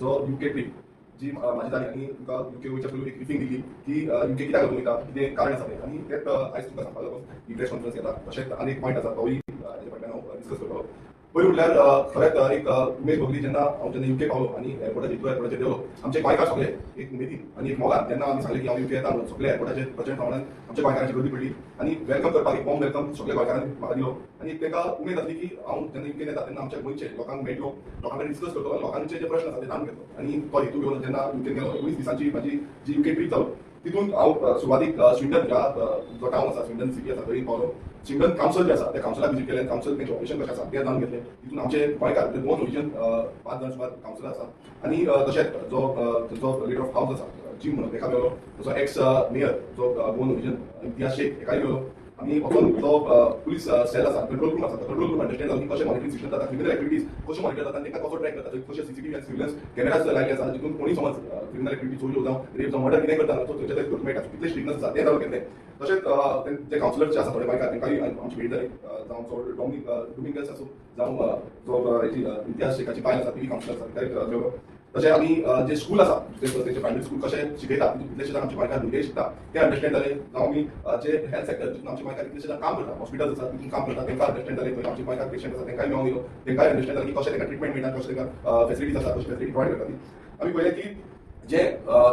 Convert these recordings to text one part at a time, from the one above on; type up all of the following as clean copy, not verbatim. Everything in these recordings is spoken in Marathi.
जो युके ट्रीप जी माझी जाली आनी तुमकां युके वयच्या पयलीं एक ब्रिफींग दिली की युके कित्याक लागून वयता कितें कारण आसा तें आनी तेच आयज तुमकां सांगपाक लागून ही प्रेस कॉन्फरन्स घेता. तशेंच आनी एक पॉयंट आसा तोय हेजे फाटल्यान हांव डिस्कस करतलो. पयलीं म्हटल्यार खरेंच एक उमेद भोगली जेन्ना हांव जेन्ना युके पावलो आनी एअरपोर्टाचेर देवलो. आमचे गोंयकार सगळे एक उमेदीन आनी एक मोगान जेन्ना आमी सांगलें की हांव युके येता सगळे एअरपोर्टाचेर प्रचंड प्रमाणात आमच्या गोंयकारांची गर्दी पडली आनी वेलकम करपाक एक वॉर्म वेलकम सगळ्या गोंयकारांनी म्हाका दिलो आनी तांकां उमेद आसली की हांव जेन्ना युकेन येता तेन्ना आमच्या गोंयचे लोकांक मेळटलो, लोकां कडेन डिस्कस करतलो, लोकांचे जे प्रश्न आसा ते जाणून घेतलो आनी तो हेतू घेवन जेन्ना युकेन गेलो 19 दिसांची म्हाजी जी युके ट्रीप जालो तितून हांव सुरवातीक स्विडन जो टावन आसा स्विडन सिटी आसा थंय पावलो. स्विडन कावन्सिल जे आसा त्या कावन्सिलाक विजीट केलें, कावन्सिल तेंचें ऑपरेशन कशें आसा तें जाणून घेतलें. तितून आमचे गोंयकार म्हणजे 2 रिजन 5 जाण सुमार कावन्सिलर आसा आनी तशेंच जो लिडर ऑफ हावस आसा जिम म्हणून तेका मेळलो, तसो एक्स मेयर जो 2 रिजन इम्तियाज शेख तेकाय मेळलो आनी वचून जो पुलीस सेल आसा कंट्रोल रूम आसा कंट्रोल रूम अंडरस्टँड जावन कशें मॉनिटरींग सिस्टम जाता, क्रिमिनल एक्टिविटीज कशें मॉनिटर जाता तेंकां कसो ट्रॅक करता, कशें सीसीटीव्ही आनी सर्विलन्स कॅमेराज लायले आसा जितून कोणी समज क्रिमिनल एक्टिविटी चोरी जावं रेप जावं मर्डर कितें करता तो थंयचे थंय करूंक मेळटा. कितलें स्ट्रिक्टनेस आसा तें जाणून घेतलें. तशेंच जे कावन्सिलर जे आसा थोडे गोंयकार तेंकाय आमची भेट जाली, जावं जो डॉमिंगस आसूं जावं जो हेची इम्तियाज शेखाची बायल आसा ती कावन्सिलर आसा तेकाय मेळ्ळो. तशें आमी जे स्कूल आसा तेंचे प्रायमरी स्कूल कशें शिकयता तितून कितलेशे जाण आमचे गोंयकार भुरगे शिकता ते अंडरस्टँड जाले. जावं आमी जे हेल्थ सेक्टर जितून आमचे गोंयकार कितलेशे जाण काम करता, हॉस्पिटल्स आसा तितून काम करता तेंकां अंडरस्टँड जाले. थंय आमचे गोंयकार पेशंट आसा तेंकाय मेळोंक येयलो, तेंकाय अंडरस्टँड जालें की कशें तेंकां ट्रिटमेंट मेळटा, कशें तेंकां फेसिलिटीज आसा कशी फेसिलिटी प्रोवायड करता ती. आमी पळयलें की जे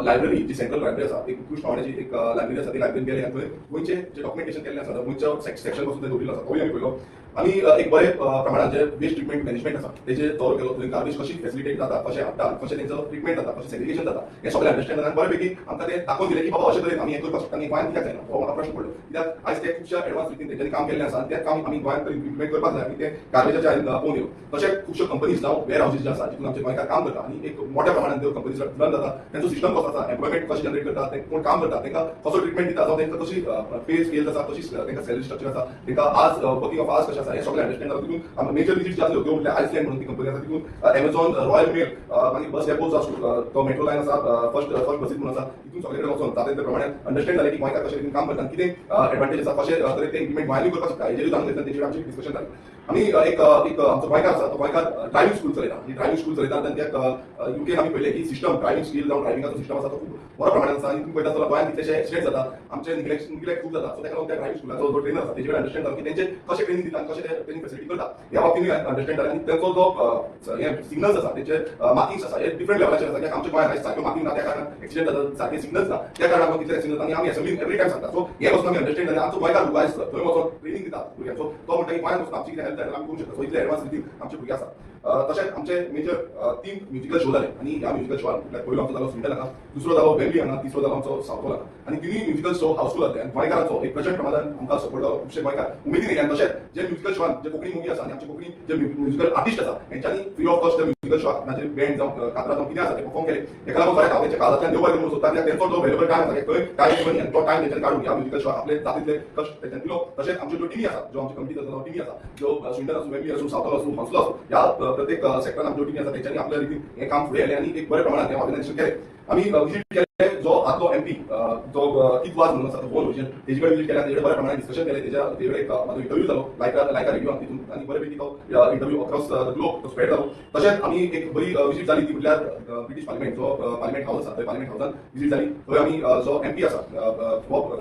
लायब्ररी जी सेंट्रल लायब्ररी आसा एक उत्कृष्ट प्रमाणाची एक लायब्ररी आसा ती लायब्ररीन गेले आनी थंय गोंयचे जे डॉक्युमेंटेशन केल्लें आसा गोंयच्या सेक्शन पासून थंय दवरिल्लो आसा तोय आमी पळयलो. आमी एक बरे प्रमाणात जे वेस्ट ट्रिटमेंट मॅनेजमेंट आसा तेजे दवरो केलो. थंय गार्बेज कशी फॅसिलिटेट जाता, कशें हाडटा, कशें तेंचो ट्रिटमेंट जाता, कशें सेग्रिगेशन जाता हें सगळें अंडरस्टँड जाता. बरे पैकी आमकां तें दाखोवन दिलें की बाबा अशें तरेन आमी हें करपाक शकता आनी गोंयांत कित्याक जायना हो म्हाका प्रश्न पडलो. कित्याक आयज ते खुबशा एडवान्स रितीन तेंच्यांनी काम केल्लें आसा तें काम आमी गोंयांत इम्प्लिमेंट करपाक जाय आनी तें गार्बेजाच्या हांवें पळोवन येयलो. तशेंच खुबश्यो कंपनीज जावं वेअर हावजीस जे आसा जितून आमचे गोंयकार काम करता आनी एक मोठ्या प्रमाणात त्यो कंपनीज रन जाता तेंचो सिस्टम कसो आसा, एम्प्लॉयमेंट कशें जनरेट करता, ते कोण काम करता तेंकां कसो ट्रिटमेंट दिता, जावं तेंकां कशी पे स्केल आसा, कशी तेंकां सॅलरी स्ट्रक्चर आसा, तेंकां आज वर्किंग ऑफ आवर्स कशें आसा हें सगळें अंडरस्टँड जाता. तितून मेजर विजीट जे आसल्यो त्यो म्हटल्यार आयसलँड म्हणून ती कंपनी आसा तितून एमेझॉन, रॉयल मेल मागीर बस डेपोज आसा, तो मेट्रो लायन आसा, फर्स्ट बसीस म्हणून आसा तितून सगळे कडेन वचून जाता ते प्रमाणे अंडरस्टँड जालें की गोंयकार कशें तरेन काम करता, कितें एडवांटेज आसा, कशें तरेन ते इम्प्लिमेंट गोंयांतूय करपाक शकता हेजेरूय जाणून घेतलें. तेजेर आमची डिस्कशन जालें. आमी एक आमचो गोंयकार आसा तो गोंयकार ड्रायव्हिंग स्कूल चलयता. ही ड्रायव्हिंग स्कूल चलयता आनी त्याक युकेन आमी पळयलें की सिस्टम ड्रायव्हिंग स्कील जावं ड्रायव्हिंगाचो सिस्टम आसा तो खूब बरो प्रमाणात आसा. आनी तुमी पळयता जाल्यार गोंयांत कितलेशे एक्सिडेंट जाता, आमचे निग्लेक्ट खूब जाता. सो ताका लागून त्या ड्रायव्हिंग स्कुलाचो जो ट्रेनर आसा तेजे कडेन अंडरस्टँड जाता की तेंचे कशें ट्रेनिंग दिता आनी कशें ते फेसिलिटी करता ह्या बाबतींत अंडरस्टँड जालें. आनी तेंचो जो हे सिग्नल्स आसा तेंचे मार्किंग्स आसा हे डिफरंट लेवलाचेर आसा. कित्याक आमच्या गोंयांत आयज सारक्यो मार्किंग ना त्या कारणान एक्सिडेंट जाता, सारके सिग्नल्स ना त्या कारणान आमकां कितले एक्सिडेंट जाता आनी आमी असेंब्लीन एवरी टायम सांगता. सो हे वचून आमी अंडरस्टँड जालें. आमचो गोंयकार भुरगो आयज थंय वचून ट्रेनिंग दिता भुरग्यांचो. तो म्हणटा की गोंयांत वचून आमची कितें हेल्प जाय आमी करूंक शकता. सो इतले एडवान्स रितीन आमचे भुरगे आसा. तशेंच आमचे मेजर 3 म्युजिकल शो जाले आनी ह्या म्युजिकल शोआन पयलो आमचो जालो स्विडन हांगा, दुसरो जालो वेम्बली हांगा, तिसरो जालो आमचो सावथ गोलान. आनी तिनूय म्युजिकल शो हावसफूल जाले आनी गोंयकारांचो एक प्रचंड प्रमाणात आमकां सपोर्ट जालो. खुबशे गोंयकार उमेदीन येयले. तशेंच जे म्युजिकल शोआन जे कोंकणी मुवी आसा आनी आमचे कोंकणी जे म्युजिकल आर्टिस्ट आसा हेंच्यांनी फ्री ऑफ कॉस्ट म्युजिकल शोआक म्हणजे बँड जावं कातरां जावं कितें आसा ते परफॉर्म केले. हेका लागून खरेंच हांव तेंच्या काळांतल्यान देव बरें करूं सोदता. कित्याक तेंचो जो वेल्युएबल टायम आसा खंय टायम दिवनी आनी तो टायम तेंच्यांनी काडून ह्या म्युजिकल शोआक आपले जातींतले कश्ट तेंच्यांनी दिलो. तशेंच आमच्यो ज्यो टिमी आसा ज्यो आमची कमिटी आसा टिमी आसा ज्यो स्विडन आसूं, वेम्बली आसूं, सावथ आसूं, हावसफूल आसूं ह्या प्रत्येक सेक्टरान ज्यो टिमी आसा तेंच्यांनी आपल्या रितीन हें काम फुडें व्हेलें आनी एक बरे प्रमाणात हें ऑर्गनायझेशन केलें. आमी विजीट केलें जो आदलो एमपी जो कितवाज म्हणून आसा तो बोन विजन तेजे कडेन विजीट केलें. तेजे बरे प्रमाणात डिस्कशन केलें. तेजे कडेन एक म्हाजो इंटरव्यू जालो लायका रेडिओन तितून आनी बरे पैकी तो इंटरव्यू अक्रॉस द ग्लोब तो स्प्रेड जालो. तशेंच आमी एक बरी विजीट जाली ती म्हटल्यार ब्रिटीश पार्लिमेंट जो पार्लिमेंट हावस आसा थंय पार्लिमेंट हावसान विजीट जाली. थंय आमी जो एमपी आसा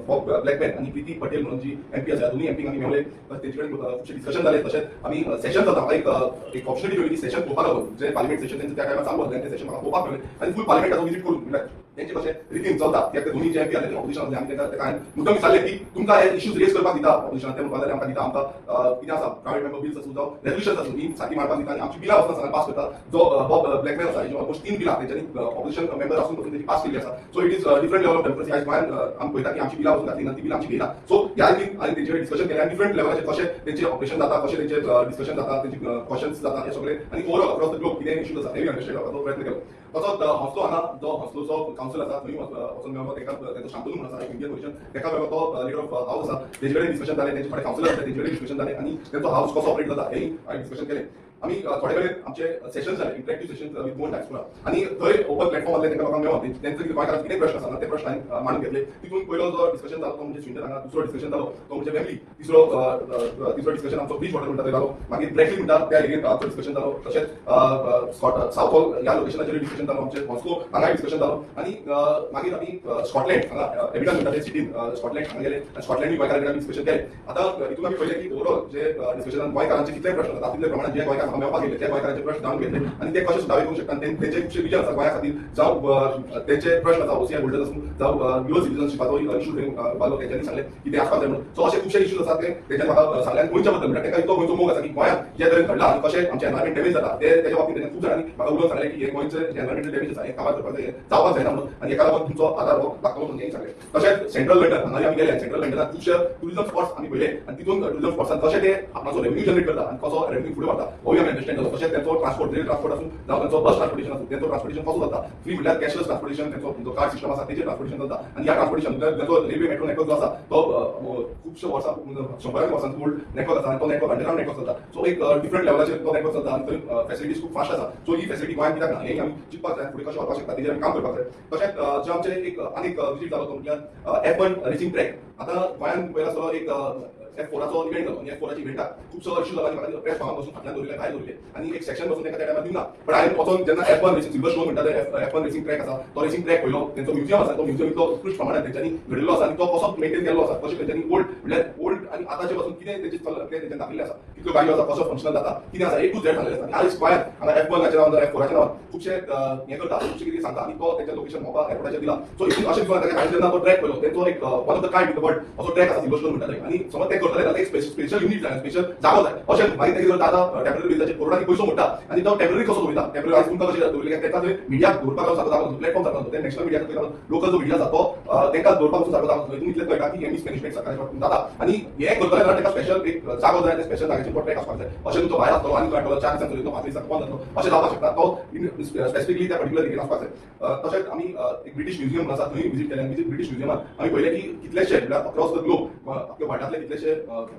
बॉब ब्लॅकमॅन आनी प्रीती पटेल म्हणून जी एमपी आसा दोनूय एमपीक आमी मेळ्ळे. तेजे कडेन खुबशे डिस्कशन जालें. तशेंच आमी सेशन जाता एक ऑपॉर्च्युनिटी मेळ्ळी सेशन पळोवपाक लागून जे पार्लिमेंट सेशन तेंचे त्या टायमार चालू आसलें तें सेशन म्हाका पळोवपाक मेळ्ळें आनी फूल पार्लिमेंटाचो विजीट करून म्हटल्यार तेंचे कशें रितीन चलता. कित्याक दोनूय जे एमपी आसले ऑपोजिशन आसले आमी तेंकां मुद्दम विचारलें की तुमकां हे इश्यूज रेज करपाक दिता ऑपोजिशन ते म्हणपाक लागले आमकां दिता आमकां कितें आसा प्रायवेट मेंबर बिल्स आसूं जावं रेजोल्युशन्स आसूं ही सारकी मांडपाक दिता आनी आमची बिलां वचना सगळ्यांक पास करता. जो बॉब ब्लॅकमॅन आसा हेजी ऑलमोस्ट 3 बिलां तेंच्यांनी ऑपोजिशन मेंबर आसून पासून तेजी पास केल्ली आसा. So it is different level of democracy. आयज गोंयांत आमी पळयता की आमची बिलां वचून घातली ना ती बिलां आमची घेयना. सो ह्या रितीन आनी तेंचे डिस्कशन केलें आनी डिफरंट लेवलाचेर कशें तेंचें ऑपरेशन जाता, कशें तेंचें डिस्कशन जाता, तेंचे क्वेश्चन्स जाता हे सगळें आनी ओवरऑल अक्रॉस द ग्लोब कितें इश्यूज आसा तेवूय अंडरस्टँड करपाचो प्रयत्न केलो. तसोच हॉस्लो हांगा जो हॉस्लोचो कावन्सिल आसा थंय वचून मेळ्ळो. तेंचो शांतनू म्हणून आसा एक इंडियन वर्जन तेका मेळ्ळो. तो लिडर ऑफ हावस आसा तेजे कडेन डिस्कशन जालें. तेंचे कडेन कावन्सिलर आसा तेजे कडेन डिस्कशन जालें आनी तेंचो हावस कसो ऑपरेट जाता हेंय हांवें डिस्कशन केलें. आम्ही थोडे वेळ आमचे सेशन झाले interactive session with more diaspora आणि थंय ओपन प्लॅटफॉर्मरले तांकां लोकांक मेळ्ळो त्यांचे गोंयकारांचे कितें प्रश्न आसा ते प्रश्न हांवें मांडून घेतले तितून पयलो जो डिस्कशन जालो तो म्हणजे स्विंडरांगा दुसरो डिस्कशन जालो तो म्हणजे फॅमिली तिसरो डिस्कशन आमचो बीच वॉटर म्हणटा थंय जालो मागीर ब्रॅकली म्हणटा त्या एरियेंत आमचो डिस्कशन जालो तशेंच साउथ हॉल ह्या लोकेशनाचेर डिस्कशन जालो आमचे मॉस्को हांगा डिस्कशन जालो आणि मागीर आमी स्कॉटलँड हांगा एबिडन म्हणटा ते सिटीन स्कॉटलँड हांगा गेले आणि स्कॉटलँड गोंयकारांकडे डिस्कशन केलें आतां हितून आमी पळयलें की ओवरऑल जे डिस्कशनान गोंयकारांचे कितले प्रश्न आसात तितले प्रमाणात जे गोंयकार हांगा मेळपाक गेले त्या गोंयकारांचे प्रश्न जाणून घेतले आणि ते कशे सुदारीत करूंक शकता तेंचे खुबशे विजन आसा गोंया खातीर जावं तेंचे प्रश्न आसा ओसीआय होल्डर्स आसूं जावं युअर सिटीजनशिपाचो इशू बालो तेंच्यांनी सांगले की ते आसपाक जाय म्हणून सो अशे खुबशे इशूज आसात ते तेंच्यानी म्हाका सांगल्यान गोंयच्या बद्दल म्हणजे तांकां इतलो गोंयचो मोग आसा की गोंयांत जे तरेन घडला आनी कशें आमचें एनवायरमेंट डॅमेज जाता ते तेच्या बाबतींत तेंच्यानी खूब जाणांनी म्हाका उलोवन सांगलें की हे गोंयचें एनवायरमेंटल डॅमेज आसा हें काबार करपाक जाय जावपाक जायना म्हणून आनी हेका लागून तुमचो आदार हो लागतलो म्हणून तेंणी सांगलें तशेंच सेंट्रल लंडन हांगा आमी गेले सेंट्रल लंडनात खुबशे टुरिझम स्पॉट्स आमी पळयले आनी तितून टुरिझम स्पॉट्सान कशें ते आपणाचो रेव्हेन्यू जनरेट करता आनी कसो रेव्हेन्यू फुडें व्हरता होय आमी अंडरस्टँड जालो तशेंच तेंचो ट्रान्सपोर्ट रेल ट्रान्सपोर्ट आसूं जावं तेंचो बस ट्रान्सपोर्टेशन आसूं तेंचो ट्रान्सपोर्टेशन कसो जाता फ्री म्हणल्यार कॅशलेस ट्रान्सपोर्टेशन तेंचो कार्ड सिस्टम आसा तेजेर ट्रान्सपोर्टेशन जाता आनी ह्या ट्रान्सपोर्टेशन तेंचो रेल्वे मेट्रो नेटवर्क जो आसा तो खुबशे वर्सां 100 वर्सांचो ओल्ड नेटवर्क आसा आनी तो नेटवर्क अंडरग्राउंड नेटवर्क चलता सो एक डिफरंट लेवलाचेर तो नेटवर्क चलता आनी थंय फॅसिलिटीज खूब फास्ट आसा सो ही फॅसिलिटी गोंयांत कित्याक ना हें आमी चिंतपाक जाय फुडें कशें वचपाक शकता तेजेर आमी काम करपाक जाय तशेंच जे आमचे एक आनीक विजीट जालो तो म्हटल्यार F1 रेसिंग ट्रॅक आतां गोंयांत पयला आसलो एक F4चो इव्हेंट जालो आणि F4ची इव्हेंटाक खूबसो इशू जाला म्हाका प्रेस फार्मार बसून फाटल्यान दवरले भायर दवरले आणि एक सेक्शन बसून एका टायमार दिवना पण हांवें वचोन जेन्ना F1 रेसिंग सिल्वर म्हणटा ते F1 रेसिंग ट्रॅक आसा तो रेसिंग ट्रॅक पळयलो तेंचो म्युझियम आसा तो म्युझियम इतलो उत्कृश्ट प्रमाणात तेंच्यांनी घडयल्लो आसा आणि तो कसो मेंटेन केल्लो आसा कशें तेंच्यांनी ओल्ड आणि आतांचे पासून कितें तेंचे तेंच्यांनी दाखयल्लें आसा कितल्यो गाडयो आसा कसो फंक्शनल जाता कितें आसा A to Z घाल्लेलें आसा आयज गोंयांत हांगा F1चे नांव F4चे नांव खुबशे हें करता खुबशे कितें सांगता आनी तो तेंच्या लोकेशन म्हाका एअरपोर्टाचेर दिला सो हितून अशें दिसून येता हांवें जेन्ना तो ट्रॅक पळयलो तेंचो एक one of the kind in the world असो ट्रॅक आसा सिल्वर म्हणटा थंय आनी समज ते करतले जाल्यार एक स्पेशल युनिट जाय स्पेशल जागो जाय अशें मागीर तेजेर आतां टेम्पररी बेजाचेर कोरोनाची पयसो म्हणटा आनी तो टेम्पररी कसो दवरता टेम्पररी आयज तुमकां कशें दवरले तेका थंय मिडियाक दवरपाक जागो प्लॅटफॉर्म जाता ते नॅशनल मिडिया लोकल जो मिडिया आसा तो तेंका दवरपाक जागो जाता हितून इतलें कळटा की मिसमॅनेजमेंट सरकाराच्या जाता आनी हे करतले जाल्यार तेका स्पेशल एक जागो जाय स्पेशल जाग्याचेर तो ट्रॅक आसपाक जाय अशें तुमचो भायर आसतलो आनी कळटलो 4 दिसांचो तो 5 दिसांचो बंद जातलो अशें जावपाक शकता तो स्पेसिफिकली त्या पर्टिक्युलर एरियेन आसपाक जाय तशेंच आमी एक ब्रिटीश म्युझियम आसा थंय विजीट केलें ब्रिटीश म्युझियमात आमी पळयलें की कितलेशे अक्रॉस द ग्लोब आपल्या वर्ल्डांतले कितलेशे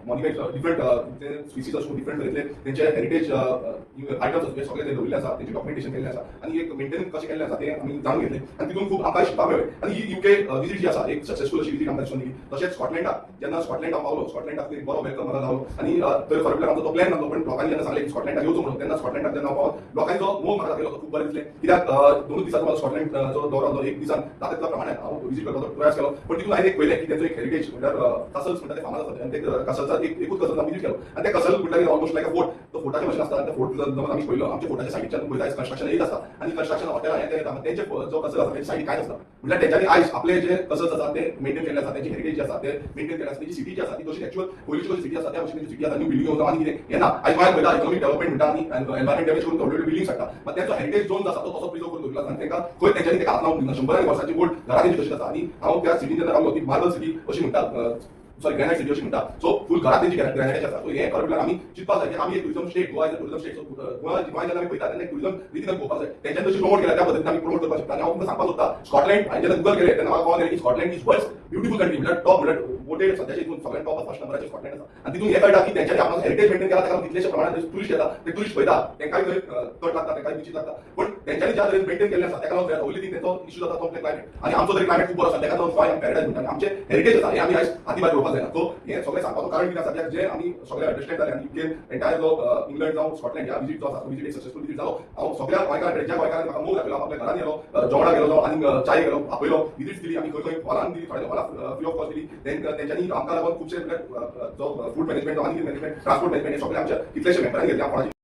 मॉन्युमेंट्स डिफरंट स्पिसीस आसूं डिफरंट तरेतले तेंचे हेरिटेज आयटम्स आसूं सगळे ते दवरले आसा तेंचे डॉक्युमेंटेशन केल्लें आसा आनी एक मेंटेनन्स कशें केल्लें आसा तें आमी जाणून घेतलें आनी तितून खूब आमकां शिकपाक मेळ्ळें आनी ही UK विजीट जी आसा एक सक्सेसफूल अशी विजीट आमकां दिसून येयली तशेंच स्कॉटलँडाक जेन्ना स्कॉटलँडाक पावलो स्कॉटलँडाक एक बरो वेलकम म्हाका जालो आनी थंय खरें आमचो तो प्लॅन नासलो पण लोकांनी जेन्ना सांगलें की स्कॉटलँडाक येवचो म्हणून तेन्ना स्कॉटलँडाक जेन्ना पावलो लोकांचो मोग म्हाका दाखयलो खूब बरें दिसलें कित्याक 2 दिसांचो म्हाजो स्कॉटलँडचो दौरो आसलो 1 दिसान जाता तितल्या प्रमाणात हांव विजीट करपाचो प्रयास केलो पण तितून हांवें एक पळयलें की तेंचो एक हेरिटेज म्हणल्यार कसल्स म्हणटा ते फामाद आसा आनी ते कसल्सात एकूच कसल विजीट केलो आनी ते कसल म्हणटा ऑलमोस्ट लायक अ फोर्ट तो फोर्टाचे भशेन आसता त्या फोर्ट जमून आमी पळयलो आमच्या फोर्टाच्या सायडीच्यान पळयता कन्स्ट्रक्शन येत आसता आनी कन्स्ट्रक्शन हॉटेलां हें तें तेंचे जो कसल आसा तेंचे सायडीक कांय आसना म्हणल्यार तेंच्यांनी आयज आपले जे कसल्स आसा ते मेंटेन केल्ले आसा तेंची हेरिटेज जी आसा ते मेंटेन केल्ले आसा तेंची सिटी जी आसा ती तशी एक्चुअल पयलींची कशी सिटी आसा त्या भशेन सिटी आसा न्यू बिल्डिंग जावं आनी कितें हें ना आयज गोंयांत पळयता इकॉनॉमिक डेव्हलपमेंट म्हणटा आनी एनवायरमेंट डॅमेज करून व्हडल्यो बिल्डिंग्स हाडटा मात तेंचो हेरिटेज झोन जो आसा तो तसो प्रिजर्व करून दवरला आनी तेंकां खंय तेंच्यांनी तेका हात लावंक दिना 100 वर्सांची ओल्ड घरां तेंची तशीच आसा आनी हांव त्या सिटीन जेन्ना रावलो ती मार्बल सिटी अशी म्हणटा सॉरी ग्रॅनाइट सिटी अशी म्हणटा सो फूल घरात तेंची ग्रॅनाइटाची आसा सो हें खरें आमी चिंतपाक जाय की आमी एक tourism state Goa tourism state Goa जेन्ना आमी पळयता तेन्ना टुरिझम रितीन पळोवपाक जाय तेंच्यांनी जशी प्रमोट केला त्या पद्दतीन आमी प्रमोट करपाक शकता आनी हांव तुमकां सांगपाक सोदता स्कॉटलँड हांवें जेन्ना गुगल केलें तेन्ना म्हाका कळलें की Scotland is world beautiful country म्हणल्यार टॉप म्हणल्यार वोटेड सद्याच्या हितून सगळ्यात टॉप फर्स्ट नंबराचेर स्कॉटलँड आसा आनी तितून हें कळटा की तेंच्यांनी आपलो हेरिटेज मेंटेन केला तेका कितलेशे प्रमाणात टुरिस्ट येता ते टुरिस्ट पळयता तेंकाय थंय तट लागता तेंकाय बिचीस लागता पण तेंच्यांनी ज्या तरेन मेंटेन केल्लें आसा तेका लागून ओन्ली थिंग तेंचो इशू जाता तो क्लायमेट आनी आमचो तरी क्लायमेट खूब बरो आसा तेका लागून गोंय आमी पॅराडायज म्हणटा आमचे हेरिटेज आसा हें आमी आयज हाती भायर उडोवपाक जायना सो हें सगळें सांगपाचो कारण कितें आसा कित्याक जे आमी सगळे अंडरस्टँड जाले आनी UK एंटायर जो इंग्लंड जावं स्कॉटलँड ह्या विजीट जो आसा विजीट एक सक्सेसफूल विजीट जालो हांव सगळ्या गोंयकारांकडे ज्या गोंयकारांनी म्हाका मोग दाखयलो आपल्या घरांनी गेलो जेवणाक गेलो आनी चाय गेलो आपयलो विजीट दिली आमी खंय खंय हॉलान दिली थोड्या हॉलाक फ्री ऑफ कॉस्ट दिली तेंच्यांनी आमकां लागून खुबशे जो फूड मॅनेजमेंट आनी मॅनेजमेंट ट्रान्सपोर्ट मॅनेजमेंट हे सगळे आमच्या कितलेशे मेंबरांनी घेतले